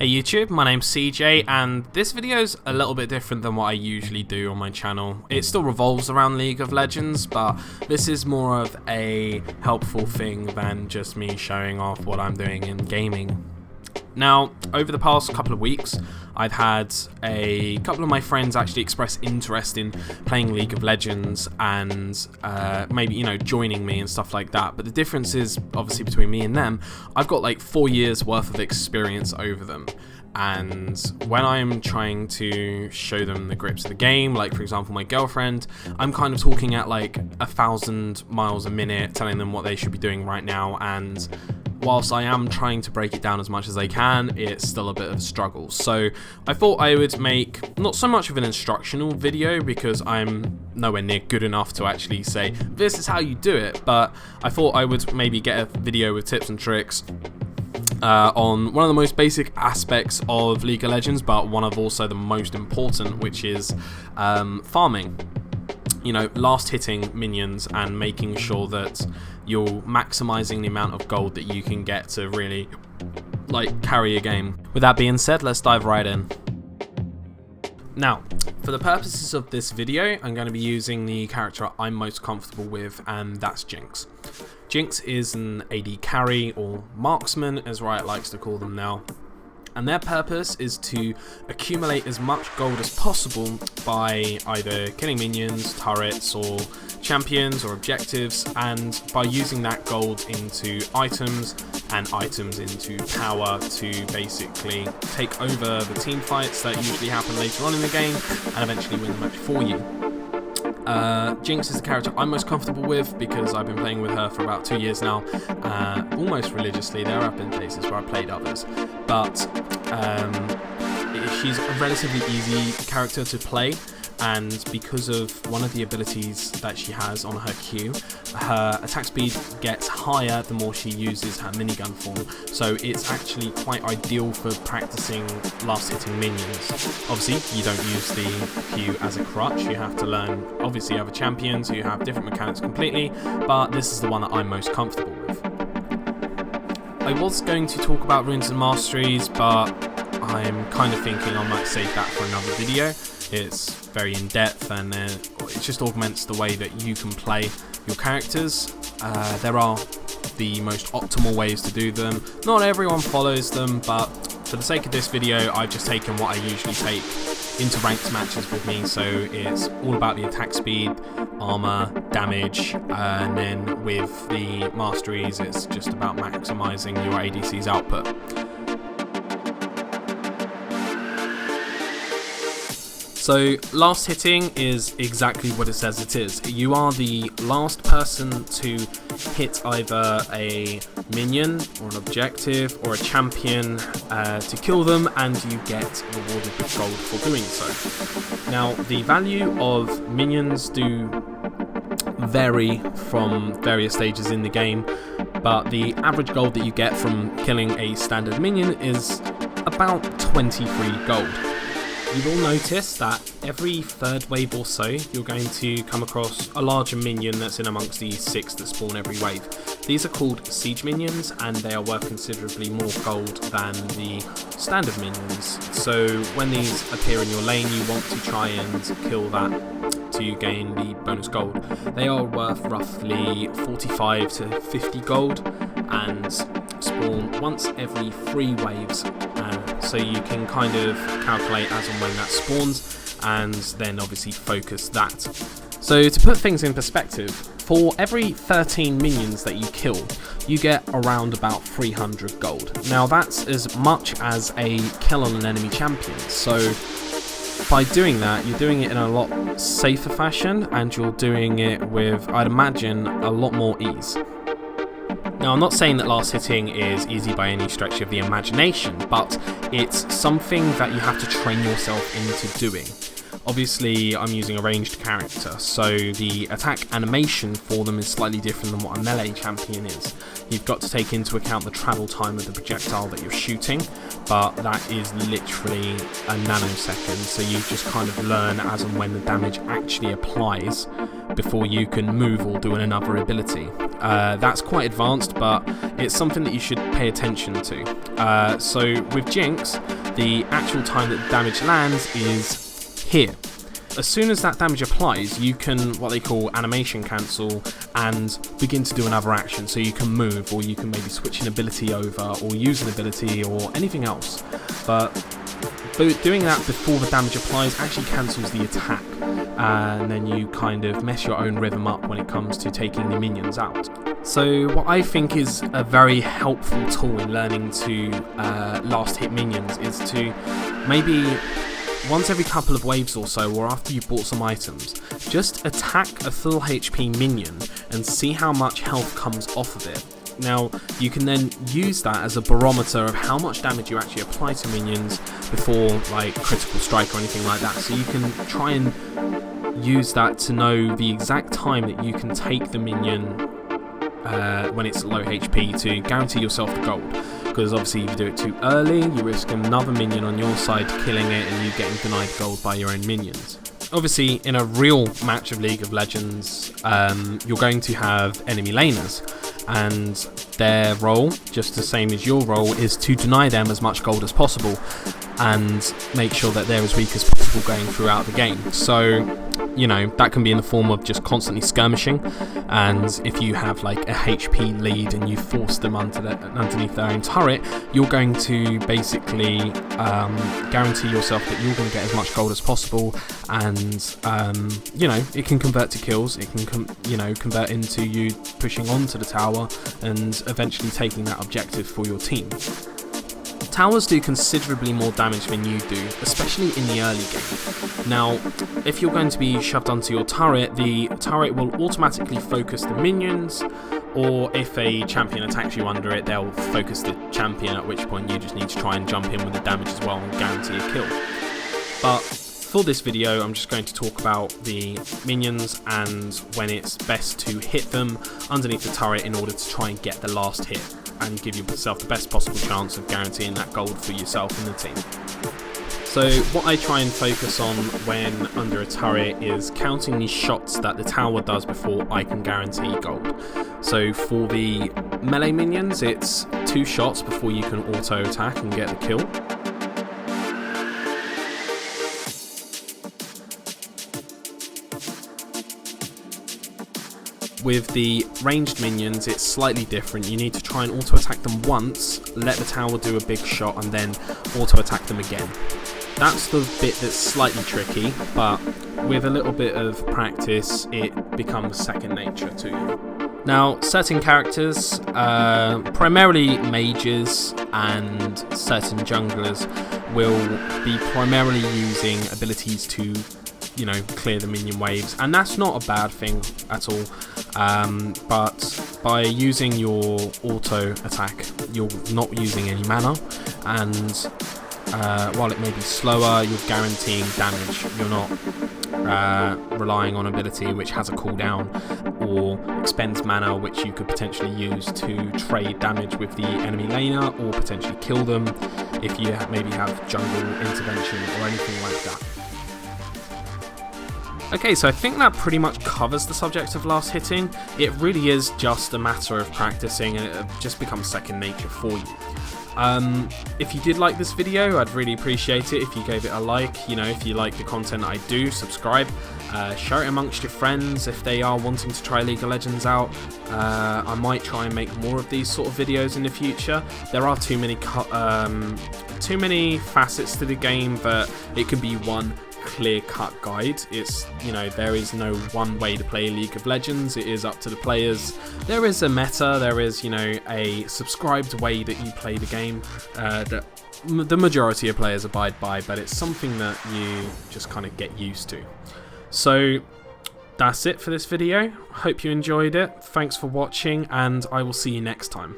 Hey YouTube, my name's CJ and this video is a little bit different than what I usually do on my channel. It still revolves around League of Legends, but this is more of a helpful thing than just me showing off what I'm doing in gaming. Now, over the past couple of weeks, I've had a couple of my friends actually express interest in playing League of Legends and maybe, joining me and stuff like that. But the difference is, obviously, between me and them, I've got like 4 years worth of experience over them. And when I'm trying to show them the grips of the game, like for example my girlfriend, I'm kind of talking at like 1,000 miles a minute, telling them what they should be doing right now, and whilst I am trying to break it down as much as I can, it's still a bit of a struggle. So I thought I would make not so much of an instructional video because I'm nowhere near good enough to actually say this is how you do it, but I thought I would maybe get a video with tips and tricks on one of the most basic aspects of League of Legends, but one of also the most important, which is farming. Last hitting minions and making sure that you're maximizing the amount of gold that you can get to really carry a game. With that being said, let's dive right in. Now, for the purposes of this video, I'm going to be using the character I'm most comfortable with, and that's Jinx. Jinx is an AD carry, or marksman as Riot likes to call them now, and their purpose is to accumulate as much gold as possible by either killing minions, turrets, or champions or objectives, and by using that gold into items and items into power to basically take over the team fights that usually happen later on in the game and eventually win the match for you. Jinx is the character I'm most comfortable with because I've been playing with her for about 2 years now, almost religiously. There have been places where I've played others, but she's a relatively easy character to play, and because of one of the abilities that she has on her Q, her attack speed gets higher the more she uses her minigun form, so it's actually quite ideal for practicing last hitting minions. Obviously you don't use the Q as a crutch, you have to learn obviously other champions who have different mechanics completely, but this is the one that I'm most comfortable with. I was going to talk about runes and masteries, but I'm kind of thinking I might save that for another video. It's very in-depth and it just augments the way that you can play your characters. There are the most optimal ways to do them. Not everyone follows them, but for the sake of this video, I've just taken what I usually take into ranked matches with me. So it's all about the attack speed, armor, damage, and then with the masteries, it's just about maximizing your ADC's output. So last hitting is exactly what it says it is. You are the last person to hit either a minion or an objective or a champion to kill them, and you get rewarded with gold for doing so. Now, the value of minions do vary from various stages in the game, but the average gold that you get from killing a standard minion is about 23 gold. You will notice that every third wave or so, you're going to come across a larger minion that's in amongst the 6 that spawn every wave. These are called siege minions, and they are worth considerably more gold than the standard minions. So when these appear in your lane, you want to try and kill that to gain the bonus gold. They are worth roughly 45 to 50 gold and spawn once every 3 waves. So you can kind of calculate as and when that spawns and then obviously focus that. So to put things in perspective, for every 13 minions that you kill, you get around about 300 gold. Now that's as much as a kill on an enemy champion, so by doing that, you're doing it in a lot safer fashion and you're doing it with, I'd imagine, a lot more ease. Now, I'm not saying that last hitting is easy by any stretch of the imagination, but it's something that you have to train yourself into doing. Obviously I'm using a ranged character, so the attack animation for them is slightly different than what a melee champion is. You've got to take into account the travel time of the projectile that you're shooting, but that is literally a nanosecond, so you just kind of learn as and when the damage actually applies before you can move or do another ability. That's quite advanced, but it's something that you should pay attention to. So with Jinx, the actual time that the damage lands is here. As soon as that damage applies, you can what they call animation cancel and begin to do another action. So you can move, or you can maybe switch an ability over, or use an ability, or anything else. But doing that before the damage applies actually cancels the attack, and then you kind of mess your own rhythm up when it comes to taking the minions out. So what I think is a very helpful tool in learning to last hit minions is to maybe once every couple of waves or so, or after you've bought some items, just attack a full HP minion and see how much health comes off of it. Now, you can then use that as a barometer of how much damage you actually apply to minions before, like, critical strike or anything like that. So you can try and use that to know the exact time that you can take the minion when it's low HP to guarantee yourself the gold. Because obviously if you do it too early, you risk another minion on your side killing it and you getting denied gold by your own minions. Obviously, in a real match of League of Legends, you're going to have enemy laners, and their role, just the same as your role, is to deny them as much gold as possible and make sure that they're as weak as possible going throughout the game. So, you know, that can be in the form of just constantly skirmishing, and if you have like a HP lead and you force them underneath their own turret, you're going to basically guarantee yourself that you're going to get as much gold as possible, and you know, it can convert to kills, it can convert into you pushing onto the tower and eventually taking that objective for your team. Towers do considerably more damage than you do, especially in the early game. Now, if you're going to be shoved onto your turret, the turret will automatically focus the minions, or if a champion attacks you under it, they'll focus the champion, at which point you just need to try and jump in with the damage as well and guarantee a kill. But for this video, I'm just going to talk about the minions and when it's best to hit them underneath the turret in order to try and get the last hit and give yourself the best possible chance of guaranteeing that gold for yourself and the team. So what I try and focus on when under a turret is counting the shots that the tower does before I can guarantee gold. So for the melee minions, it's 2 shots before you can auto attack and get the kill. With the ranged minions, it's slightly different. You need to try and auto-attack them once, let the tower do a big shot, and then auto-attack them again. That's the bit that's slightly tricky, but with a little bit of practice, it becomes second nature to you. Now, certain characters, primarily mages and certain junglers, will be primarily using abilities to, you know, clear the minion waves, and that's not a bad thing at all. But by using your auto attack, you're not using any mana, and while it may be slower, you're guaranteeing damage. You're not relying on ability which has a cooldown or expends mana, which you could potentially use to trade damage with the enemy laner or potentially kill them if you maybe have jungle intervention or anything like that. Okay, so I think that pretty much covers the subject of last hitting. It really is just a matter of practicing, and it just becomes second nature for you. If you did like this video, I'd really appreciate it if you gave it a like. You know, if you like the content I do, subscribe, share it amongst your friends if they are wanting to try League of Legends out. I might try and make more of these sort of videos in the future. There are too many facets to the game that it could be one clear-cut guide. It's, you know, there is no one way to play League of Legends. It is up to the players. There is a meta, there is, you know, a subscribed way that you play the game that the majority of players abide by, but it's something that you just kind of get used to. So that's it for this video. Hope you enjoyed it. Thanks for watching, and I will see you next time.